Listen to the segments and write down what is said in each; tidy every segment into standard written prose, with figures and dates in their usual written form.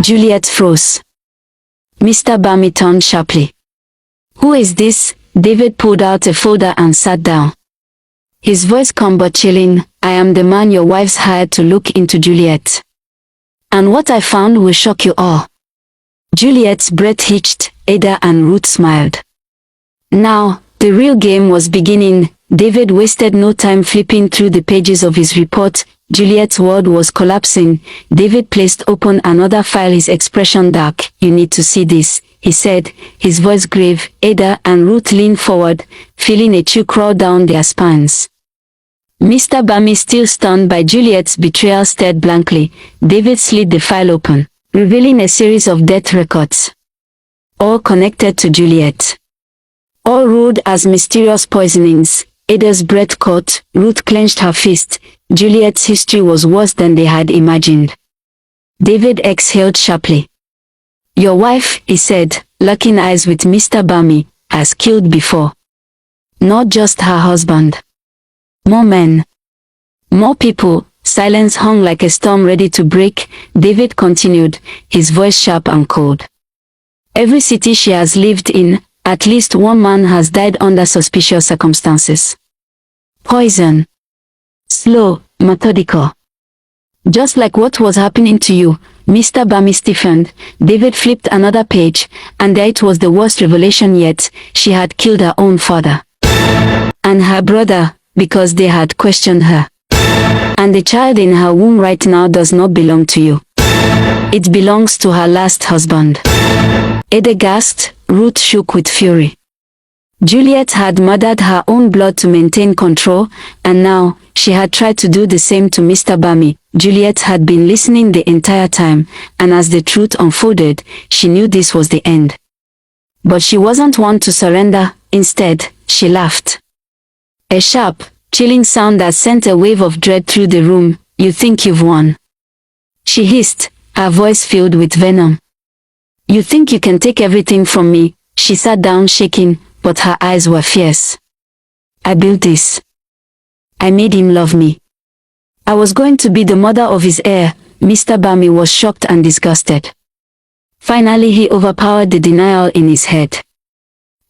Juliet froze. Mr. Bami turned sharply. "Who is this?" David pulled out a folder and sat down. His voice calm but chilling. "I am the man your wife's hired to look into Juliet. And what I found will shock you all." Juliet's breath hitched. Ada and Ruth smiled. Now, the real game was beginning. David wasted no time flipping through the pages of his report. Juliet's world was collapsing. David placed open another file, his expression dark. "You need to see this," he said, his voice grave. Ada and Ruth leaned forward, feeling a chill crawl down their spines. Mr. Bami, still stunned by Juliet's betrayal, stared blankly. David slid the file open, revealing a series of death records, all connected to Juliet, all ruled as mysterious poisonings. Ada's breath caught. Ruth clenched her fist. Juliet's history was worse than they had imagined. David exhaled sharply. "Your wife," he said, locking eyes with Mr. Bami, "has killed before. Not just her husband. More men. More people." Silence hung like a storm ready to break. David continued, his voice sharp and cold. "Every city she has lived in, at least one man has died under suspicious circumstances. Poison. Slow, methodical. Just like what was happening to you." Mr. Bami stiffened. David flipped another page, and there it was, the worst revelation yet. She had killed her own father. And her brother, because they had questioned her. "And the child in her womb right now does not belong to you. It belongs to her last husband." Ada gasped. Ruth shook with fury. Juliet had murdered her own blood to maintain control, and now, she had tried to do the same to Mr. Bami. Juliet had been listening the entire time, and as the truth unfolded, she knew this was the end. But she wasn't one to surrender. Instead, she laughed. A sharp, chilling sound that sent a wave of dread through the room. "You think you've won?" she hissed, her voice filled with venom. "You think you can take everything from me?" She sat down shaking, but her eyes were fierce. "I built this. I made him love me. I was going to be the mother of his heir." Mr. Bami was shocked and disgusted. Finally he overpowered the denial in his head.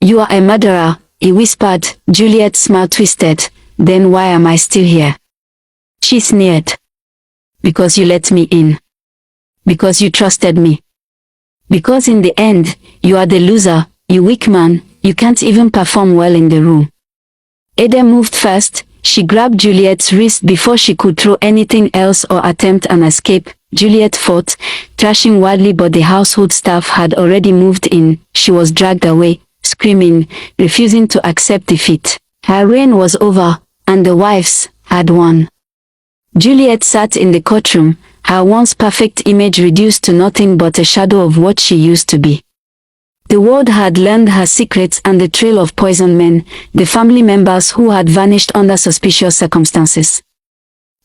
"You are a murderer," he whispered. Juliet's smile twisted. "Then why am I still here?" she sneered. "Because you let me in. Because you trusted me. Because in the end, you are the loser, you weak man, you can't even perform well in the room." Ada moved fast. She grabbed Juliet's wrist before she could throw anything else or attempt an escape. Juliet fought, thrashing wildly, but the household staff had already moved in. She was dragged away, screaming, refusing to accept defeat. Her reign was over, and the wives had won. Juliet sat in the courtroom, her once perfect image reduced to nothing but a shadow of what she used to be. The world had learned her secrets and the trail of poisoned men, the family members who had vanished under suspicious circumstances.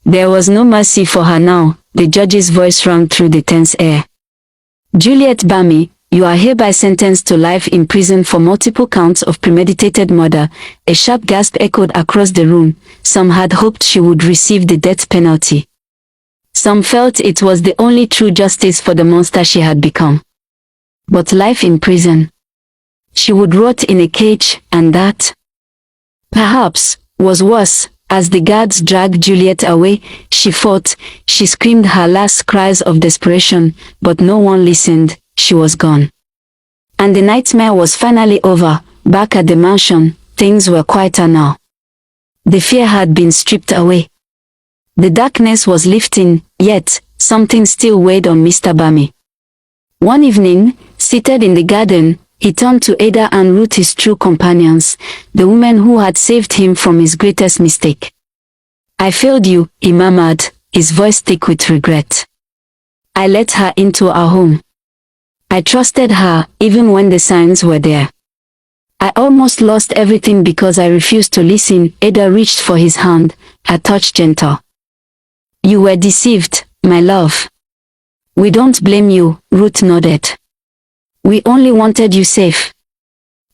There was no mercy for her now. The judge's voice rang through the tense air. "Juliet Bami, you are hereby sentenced to life in prison for multiple counts of premeditated murder." A sharp gasp echoed across the room. Some had hoped she would receive the death penalty. Some felt it was the only true justice for the monster she had become. But life in prison. She would rot in a cage, and that, perhaps, was worse. As the guards dragged Juliet away, she fought. She screamed her last cries of desperation, but no one listened. She was gone. And the nightmare was finally over. Back at the mansion, things were quieter now. The fear had been stripped away. The darkness was lifting, yet, something still weighed on Mr. Bami. One evening, seated in the garden, he turned to Ada and Ruth, his true companions, the women who had saved him from his greatest mistake. "I failed you," he murmured, his voice thick with regret. "I let her into our home. I trusted her, even when the signs were there. I almost lost everything because I refused to listen." Ada reached for his hand, her touch gentle. "You were deceived, my love." "We don't blame you," Ruth nodded. "We only wanted you safe.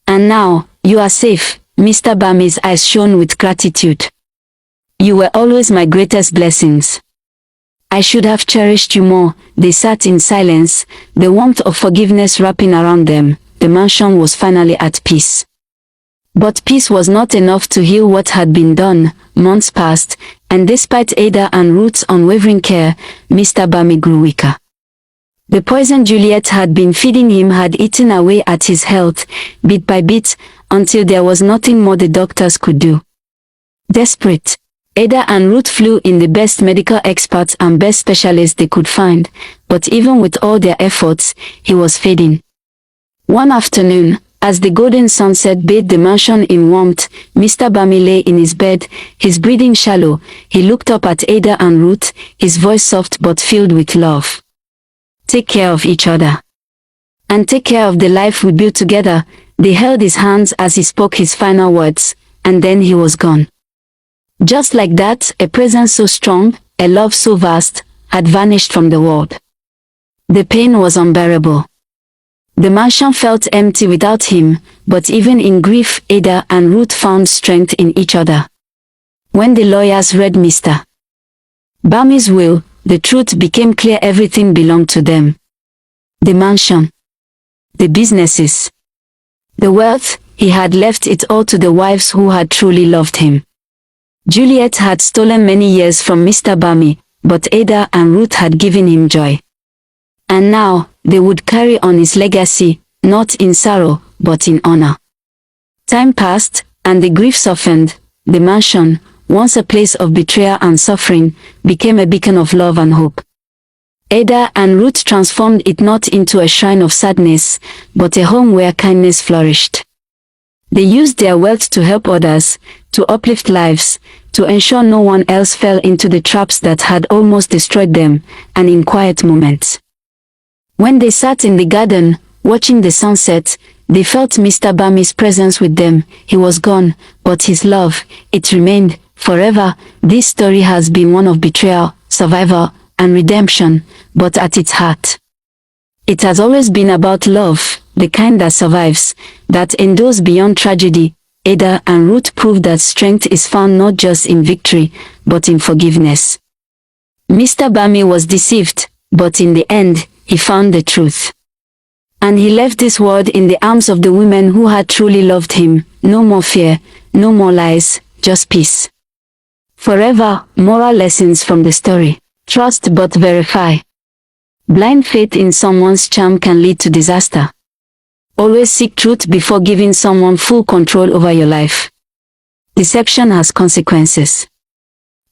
And now, you are safe." Mr. Bami's eyes shone with gratitude. "You were always my greatest blessings. I should have cherished you more." They sat in silence, the warmth of forgiveness wrapping around them. The mansion was finally at peace. But peace was not enough to heal what had been done. Months passed, and despite Ada and Ruth's unwavering care, Mr. Bami grew weaker. The poison Juliet had been feeding him had eaten away at his health, bit by bit, until there was nothing more the doctors could do. Desperate, Ada and Ruth flew in the best medical experts and best specialists they could find, but even with all their efforts, he was fading. One afternoon, as the golden sunset bathed the mansion in warmth, Mr. Bami lay in his bed, his breathing shallow. He looked up at Ada and Ruth, his voice soft but filled with love. "Take care of each other. And take care of the life we built together." They held his hands as he spoke his final words, and then he was gone. Just like that, a presence so strong, a love so vast, had vanished from the world. The pain was unbearable. The mansion felt empty without him, but even in grief, Ada and Ruth found strength in each other. When the lawyers read Mr. Bami's will, the truth became clear: everything belonged to them. The mansion, the businesses, the wealth. He had left it all to the wives who had truly loved him. Juliet had stolen many years from Mr. Bami, but Ada and Ruth had given him joy. And now, they would carry on his legacy, not in sorrow, but in honor. Time passed, and the grief softened. The mansion, once a place of betrayal and suffering, became a beacon of love and hope. Ada and Ruth transformed it not into a shrine of sadness, but a home where kindness flourished. They used their wealth to help others, to uplift lives, to ensure no one else fell into the traps that had almost destroyed them, and in quiet moments, when they sat in the garden, watching the sunset, they felt Mr. Bami's presence with them. He was gone, but his love, it remained forever. This story has been one of betrayal, survival, and redemption, but at its heart, it has always been about love, the kind that survives, that endures beyond tragedy. Ada and Ruth proved that strength is found not just in victory, but in forgiveness. Mr. Bami was deceived, but in the end, he found the truth. And he left this world in the arms of the women who had truly loved him. No more fear, no more lies, just peace. Forever. Moral lessons from the story. Trust but verify. Blind faith in someone's charm can lead to disaster. Always seek truth before giving someone full control over your life. Deception has consequences.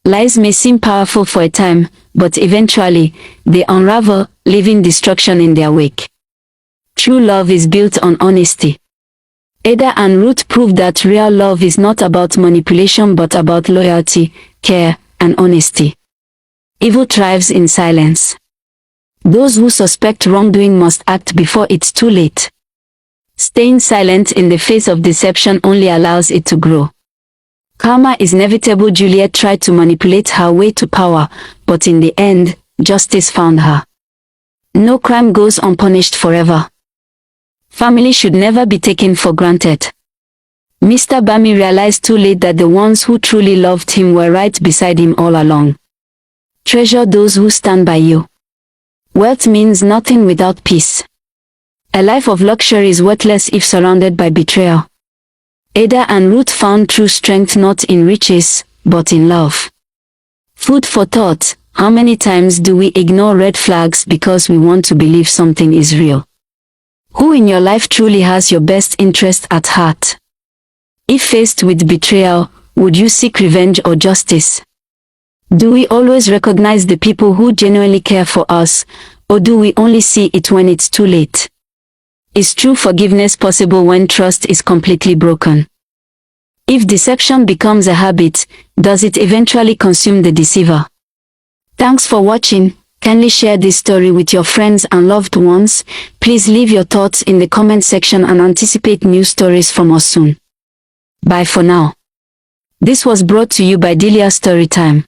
Lies may seem powerful for a time, but eventually, they unravel, leaving destruction in their wake. True love is built on honesty. Ada and Ruth proved that real love is not about manipulation but about loyalty, care, and honesty. Evil thrives in silence. Those who suspect wrongdoing must act before it's too late. Staying silent in the face of deception only allows it to grow. Karma is inevitable. Juliet tried to manipulate her way to power, but in the end, justice found her. No crime goes unpunished forever. Family should never be taken for granted. Mr. Bami realized too late that the ones who truly loved him were right beside him all along. Treasure those who stand by you. Wealth means nothing without peace. A life of luxury is worthless if surrounded by betrayal. Ada and Ruth found true strength not in riches, but in love. Food for thought. How many times do we ignore red flags because we want to believe something is real? Who in your life truly has your best interest at heart? If faced with betrayal, would you seek revenge or justice? Do we always recognize the people who genuinely care for us, or do we only see it when it's too late? Is true forgiveness possible when trust is completely broken? If deception becomes a habit, does it eventually consume the deceiver? Thanks for watching. Kindly share this story with your friends and loved ones. Please leave your thoughts in the comment section and anticipate new stories from us soon. Bye for now. This was brought to you by Delia Storytime.